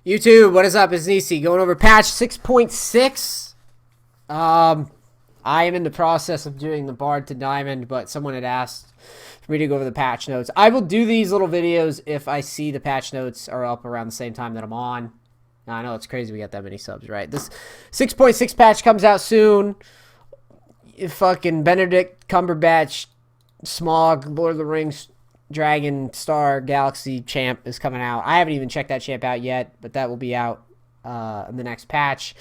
YouTube, what is up? It's Nisi going over patch 6.6. I am in the process of doing the Bard to Diamond, but someone had asked for me to go over the patch notes. I will do these little videos if I see the patch notes are up around the same time that I'm on. Now, I know it's crazy we got that many subs, right? This 6.6 patch comes out soon. Fucking Benedict Cumberbatch, Smog, Lord of the Rings, Dragon, Star, Galaxy champ is coming out. I haven't even checked that champ out yet, but that will be out in the next patch.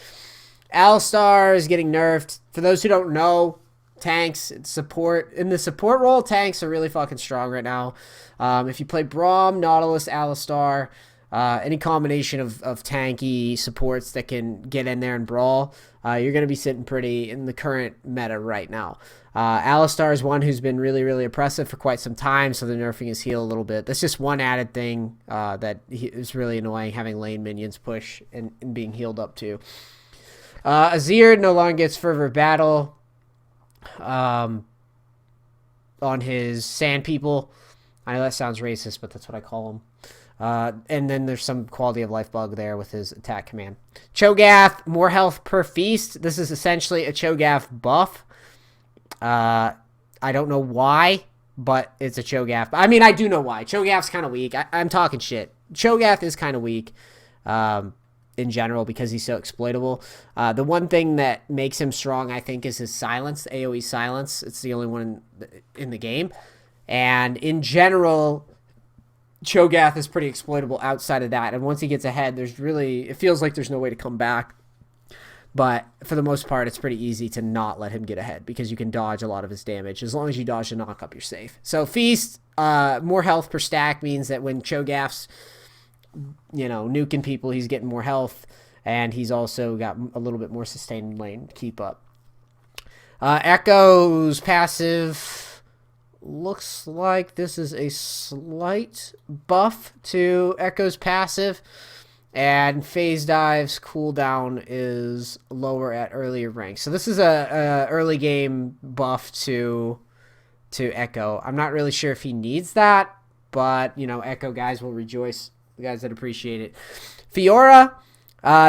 Alistar is getting nerfed. For those who don't know, tanks, support. In the support role, tanks are really fucking strong right now. If you play Braum, Nautilus, Alistar, any combination of tanky supports that can get in there and brawl, you're going to be sitting pretty in the current meta right now. Alistar is one who's been really, really oppressive for quite some time, so they're nerfing his heal a little bit. That's just one added thing that is really annoying, having lane minions push and being healed up too. Azir no longer gets Fervor Battle on his Sand People. I know that sounds racist, but that's what I call them. And then there's some quality of life bug there with his attack command. Cho'Gath, more health per feast. This is essentially a Cho'Gath buff. I don't know why, but it's a Cho'Gath. I mean, I do know why. Cho'Gath's kind of weak. I'm talking shit. Cho'Gath is kind of weak in general because he's so exploitable. The one thing that makes him strong, I think, is his silence, the AoE silence. It's the only one in the game. And in general, Cho'Gath is pretty exploitable outside of that. And once he gets ahead, it feels like there's no way to come back. But for the most part, it's pretty easy to not let him get ahead because you can dodge a lot of his damage. As long as you dodge the knock up, you're safe. So Feast, more health per stack means that when Cho'Gath's, nuking people, he's getting more health. And he's also got a little bit more sustained lane to keep up. Echo's passive looks like this is a slight buff to Echo's passive. And Phase Dive's cooldown is lower at earlier ranks. So this is a early game buff to Echo. I'm not really sure if he needs that, but, Echo guys will rejoice. The guys that appreciate it. Fiora,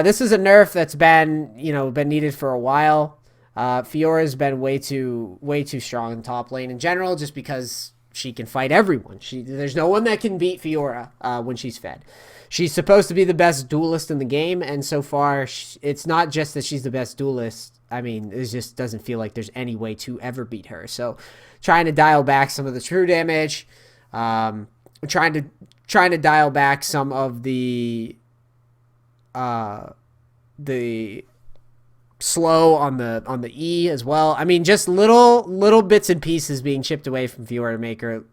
this is a nerf that's been needed for a while. Fiora's been way too strong in top lane in general, just because she can fight everyone. There's no one that can beat Fiora when she's fed. She's supposed to be the best duelist in the game, and so far, it's not just that she's the best duelist. I mean, it just doesn't feel like there's any way to ever beat her. So, trying to dial back some of the true damage, trying to dial back some of the slow on the E as well. I mean, just little bits and pieces being chipped away from Fiora to make her,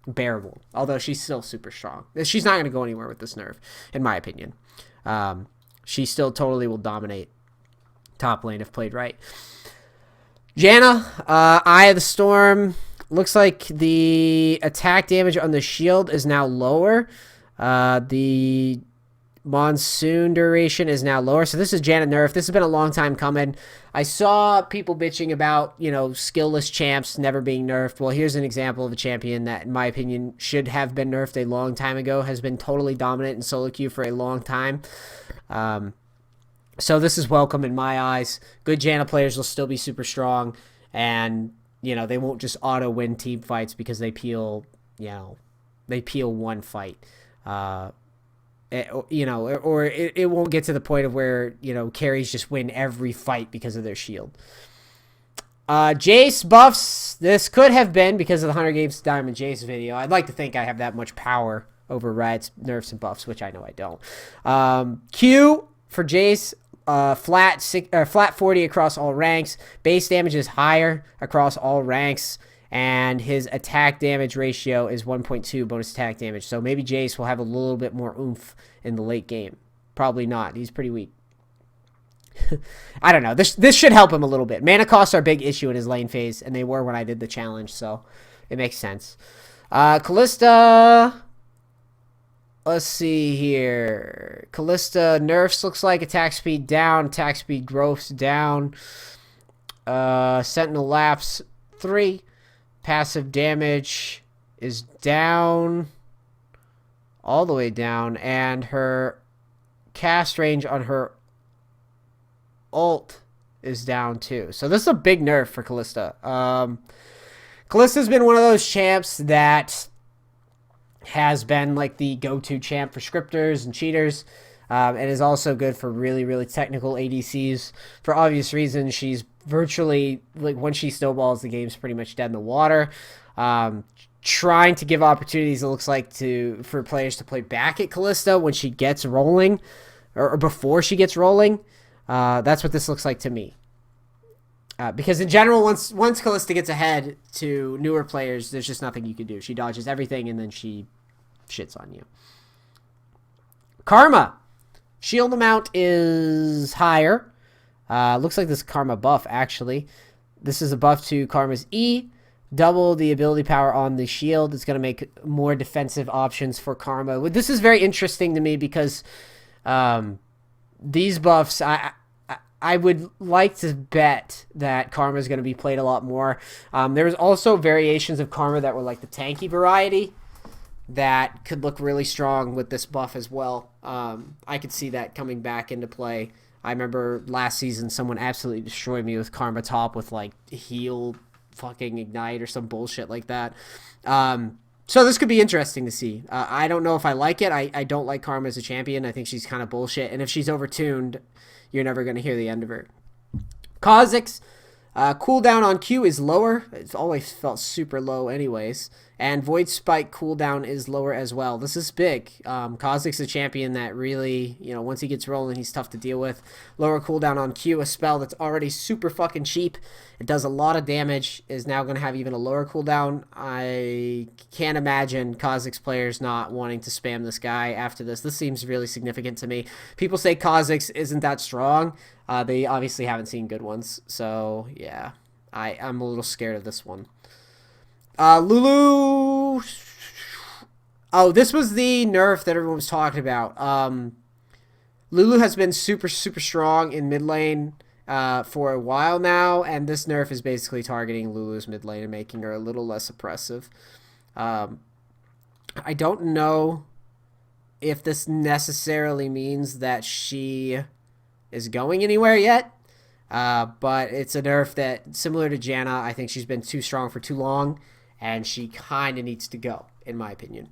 bearable. Although she's still super strong. She's not going to go anywhere with this nerf, in my opinion. She still totally will dominate top lane if played right. Janna, Eye of the Storm. Looks like the attack damage on the shield is now lower. The monsoon duration is now lower. So this is Janna nerf. This has been a long time coming. I saw people bitching about, skillless champs never being nerfed. Well, here's an example of a champion that, in my opinion, should have been nerfed a long time ago, has been totally dominant in solo queue for a long time. So this is welcome in my eyes. Good Janna players will still be super strong, and, they won't just auto win team fights because they peel one fight. It won't get to the point of where, carries just win every fight because of their shield. Jace buffs. This could have been because of the 100 Games Diamond Jace video. I'd like to think I have that much power over Riot's nerfs and buffs, which I know I don't. Q for Jace, flat 40 across all ranks. Base damage is higher across all ranks. And his attack damage ratio is 1.2 bonus attack damage. So maybe Jace will have a little bit more oomph in the late game. Probably not. He's pretty weak. I don't know. This should help him a little bit. Mana costs are a big issue in his lane phase, and they were when I did the challenge, so it makes sense. Callista. Let's see here. Callista nerfs looks like attack speed down, attack speed growths down. Sentinel lapse 3. Passive damage is down, all the way down, and her cast range on her ult is down too. So this is a big nerf for Kalista. Kalista's been one of those champs that has been like the go-to champ for scripters and cheaters. And is also good for really, really technical ADCs. For obvious reasons, she's virtually, like, when she snowballs, the game's pretty much dead in the water. Trying to give opportunities, it looks like, for players to play back at Kalista when she gets rolling, or before she gets rolling. That's what this looks like to me. Because in general, once Kalista gets ahead to newer players, there's just nothing you can do. She dodges everything, and then she shits on you. Karma. Shield amount is higher. Looks like this Karma buff, actually. This is a buff to Karma's E. Double the ability power on the shield. It's going to make more defensive options for Karma. This is very interesting to me because these buffs, I would like to bet that Karma is going to be played a lot more. There's also variations of Karma that were like the tanky variety that could look really strong with this buff as well. I could see that coming back into play. I remember last season someone absolutely destroyed me with Karma top with like heal fucking ignite or some bullshit like that. So this could be interesting to see. I don't know if I like it. I don't like Karma as a champion. I think she's kind of bullshit. And if she's overtuned, you're never going to hear the end of her. Kha'Zix, cooldown on Q is lower. It's always felt super low anyways. And Void Spike cooldown is lower as well. This is big. Kha'Zix is a champion that really, once he gets rolling, he's tough to deal with. Lower cooldown on Q, a spell that's already super fucking cheap. It does a lot of damage, is now going to have even a lower cooldown. I can't imagine Kha'Zix players not wanting to spam this guy after this. This seems really significant to me. People say Kha'Zix isn't that strong. They obviously haven't seen good ones. So, yeah, I'm a little scared of this one. Lulu. Oh, this was the nerf that everyone was talking about. Lulu has been super, super strong in mid lane for a while now, and this nerf is basically targeting Lulu's mid lane and making her a little less oppressive. I don't know if this necessarily means that she is going anywhere yet, but it's a nerf that, similar to Janna, I think she's been too strong for too long, and she kind of needs to go, in my opinion.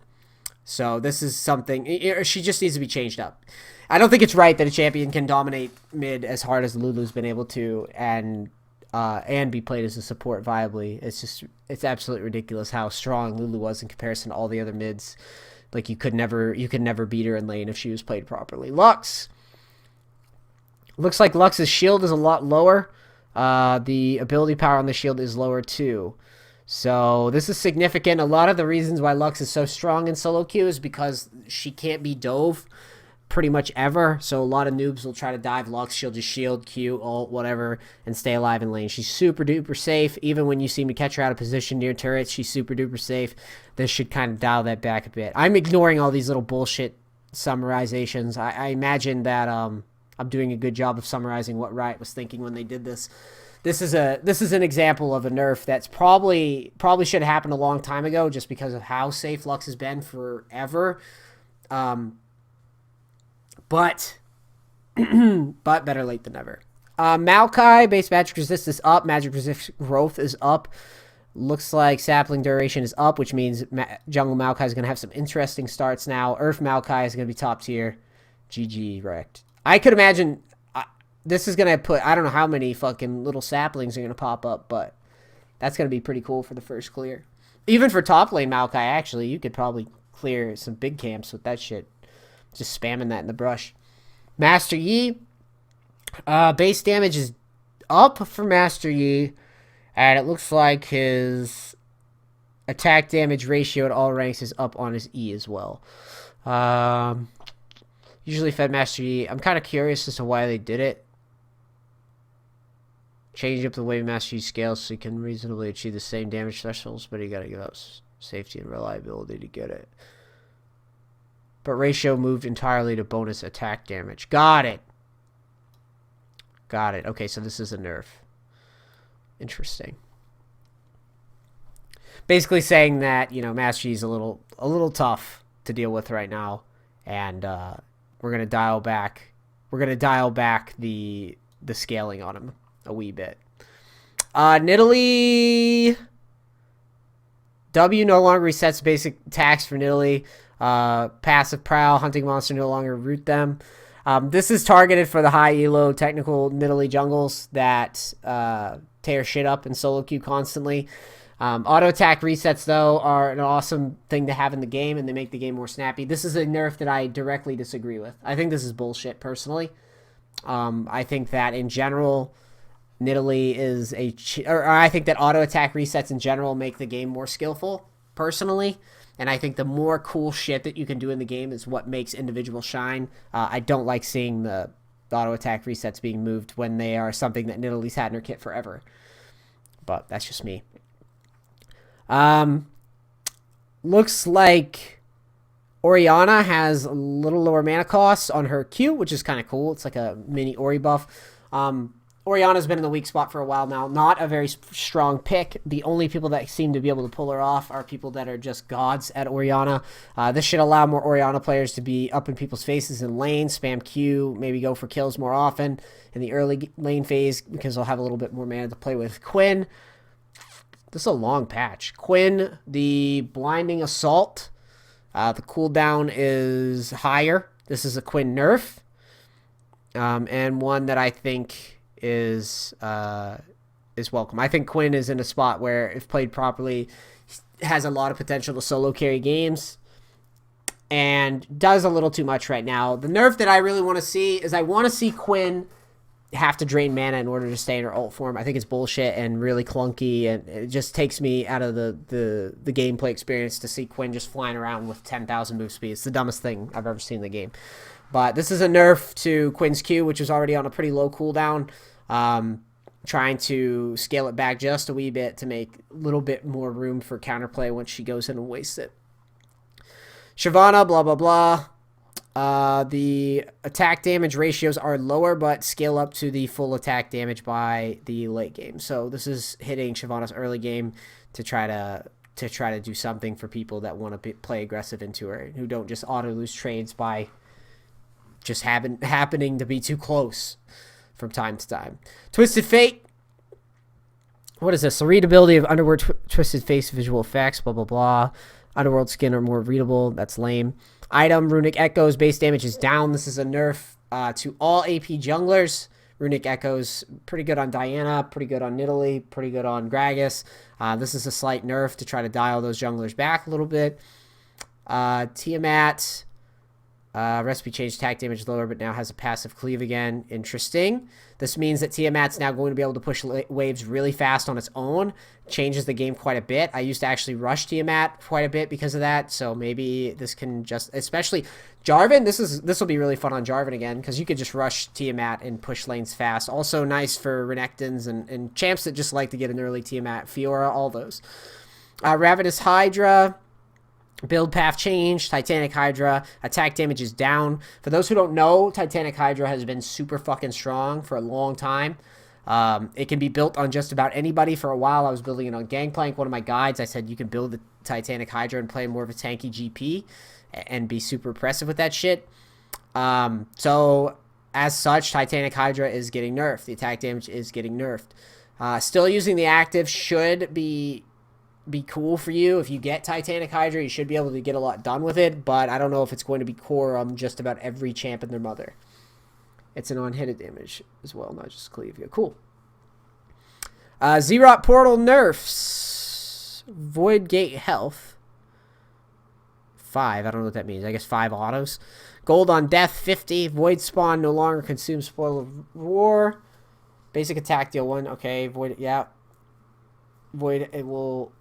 So this is something, she just needs to be changed up. I don't think it's right that a champion can dominate mid as hard as Lulu's been able to, and be played as a support viably. It's absolutely ridiculous how strong Lulu was in comparison to all the other mids. Like, you could never beat her in lane if she was played properly. Lux. Looks like Lux's shield is a lot lower. The ability power on the shield is lower too. So this is significant. A lot of the reasons why Lux is so strong in solo queue is because she can't be dove pretty much ever. So a lot of noobs will try to dive Lux. She'll just shield, Q, ult, whatever, and stay alive in lane. She's super duper safe. Even when you seem to catch her out of position near turrets, she's super duper safe. This should kind of dial that back a bit. I'm ignoring all these little bullshit summarizations. I imagine that I'm doing a good job of summarizing what Riot was thinking when they did this. This is an example of a nerf that's probably should have happened a long time ago, just because of how safe Lux has been forever. But better late than never. Maokai base magic resist is up. Magic resist growth is up. Looks like sapling duration is up, which means jungle Maokai is going to have some interesting starts now. Earth Maokai is going to be top tier. GG wrecked. I could imagine. This is going to put, I don't know how many fucking little saplings are going to pop up, but that's going to be pretty cool for the first clear. Even for top lane Maokai, actually, you could probably clear some big camps with that shit. Just spamming that in the brush. Master Yi. Base damage is up for Master Yi, and it looks like his attack damage ratio at all ranks is up on his E as well. Usually fed Master Yi. I'm kind of curious as to why they did it. Change up the way Master Yi scales so you can reasonably achieve the same damage thresholds, but you gotta give up safety and reliability to get it. But ratio moved entirely to bonus attack damage. Got it. Got it. Okay, so this is a nerf. Interesting. Basically saying that, Master Yi is a little tough to deal with right now, and we're we're gonna dial back. We're gonna dial back the scaling on him a wee bit. Nidalee W no longer resets basic attacks for Nidalee. Passive prowl, hunting monster no longer root them. This is targeted for the high elo technical Nidalee jungles that tear shit up in solo queue constantly. Auto attack resets, though, are an awesome thing to have in the game, and they make the game more snappy. This is a nerf that I directly disagree with. I think this is bullshit, personally. I think that, in general, Nidalee is or I think that auto attack resets in general make the game more skillful, personally. And I think the more cool shit that you can do in the game is what makes individual shine. I don't like seeing the auto attack resets being moved when they are something that Nidalee's had in her kit forever. But that's just me. Looks like Orianna has a little lower mana cost on her Q, which is kind of cool. It's like a mini Ori buff. Orianna's been in the weak spot for a while now. Not a very strong pick. The only people that seem to be able to pull her off are people that are just gods at Orianna. This should allow more Orianna players to be up in people's faces in lane, spam Q, maybe go for kills more often in the early lane phase because they'll have a little bit more mana to play with. Quinn, this is a long patch. Quinn, the Blinding Assault. The cooldown is higher. This is a Quinn nerf. And one that I think is welcome. I think Quinn is in a spot where, if played properly, has a lot of potential to solo carry games and does a little too much right now. The nerf that I really want to see is I want to see Quinn have to drain mana in order to stay in her ult form. I think it's bullshit and really clunky, and it just takes me out of the gameplay experience to see Quinn just flying around with 10,000 move speed. It's the dumbest thing I've ever seen in the game. But this is a nerf to Quinn's Q, which is already on a pretty low cooldown. Trying to scale it back just a wee bit to make a little bit more room for counterplay once she goes in and wastes it. Shyvana, blah, blah, blah. The attack damage ratios are lower, but scale up to the full attack damage by the late game. So this is hitting Shyvana's early game to try to do something for people that want to play aggressive into her, who don't just auto lose trades by just happening to be too close from time to time. Twisted Fate. What is this? The readability of Underworld Twisted Face visual effects, blah, blah, blah. Underworld skin are more readable. That's lame. Item, Runic Echoes. Base damage is down. This is a nerf to all AP junglers. Runic Echoes, pretty good on Diana, pretty good on Nidalee, pretty good on Gragas. This is a slight nerf to try to dial those junglers back a little bit. Tiamat. Recipe change attack damage lower, but now has a passive cleave again. Interesting. This means that Tiamat's now going to be able to push waves really fast on its own. Changes the game quite a bit. I used to actually rush Tiamat quite a bit because of that, so maybe this can just, especially Jarvan, this will be really fun on Jarvan again, because you could just rush Tiamat and push lanes fast. Also nice for Renekton's and champs that just like to get an early Tiamat. Fiora, all those. Ravenous Hydra. Build path change, Titanic Hydra, attack damage is down. For those who don't know, Titanic Hydra has been super fucking strong for a long time. It can be built on just about anybody. For a while, I was building it on Gangplank. One of my guides, I said you can build the Titanic Hydra and play more of a tanky GP and be super impressive with that shit. So, as such, Titanic Hydra is getting nerfed. The attack damage is getting nerfed. Still using the active should be cool for you. If you get Titanic Hydra, you should be able to get a lot done with it, but I don't know if it's going to be core on just about every champ and their mother. It's an on-hit damage as well, not just cleave. Yeah, cool. Zz'Rot Portal nerfs. Void Gate health. 5. I don't know what that means. I guess 5 autos. Gold on death, 50. Void spawn no longer consumes Spoil of War. Basic attack deal 1. Okay, Void, yeah. Void, it will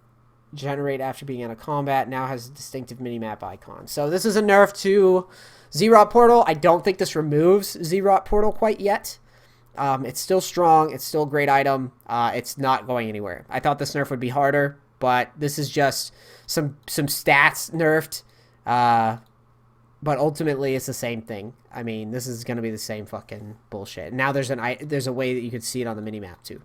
generate after being out of combat. Now has a distinctive minimap icon. So this is a nerf to Zz'Rot Portal. I don't think this removes Zz'Rot Portal quite yet. It's still strong. It's still a great item. It's not going anywhere. I thought this nerf would be harder, but this is just some stats nerfed. But ultimately, it's the same thing. I mean, this is going to be the same fucking bullshit. Now there's a way that you could see it on the minimap too.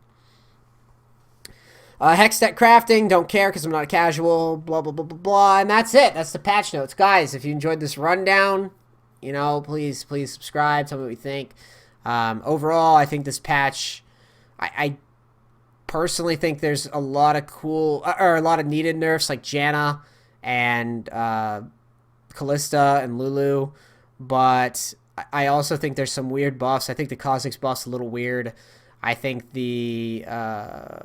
Hextech crafting, don't care because I'm not a casual, blah, blah, blah, blah, blah. And that's it. That's the patch notes. Guys, if you enjoyed this rundown, You know, please subscribe. Tell me what you think. Overall, I think this patch, I personally think there's a lot of cool or a lot of needed nerfs like Janna and Callista and Lulu, but I also think there's some weird buffs. I think the Kha'Zix buff's a little weird. I think the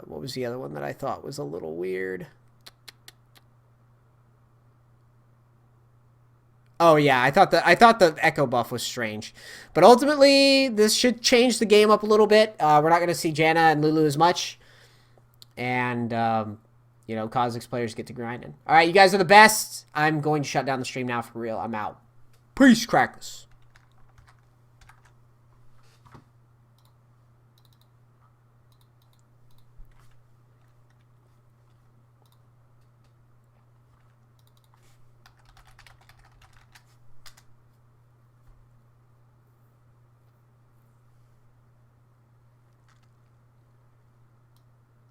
what was the other one that I thought was a little weird? Oh yeah, I thought the Echo buff was strange, but ultimately this should change the game up a little bit. We're not going to see Janna and Lulu as much, and you know, Kha'Zix players get to grinding. All right, you guys are the best. I'm going to shut down the stream now for real. I'm out. Peace, crackers.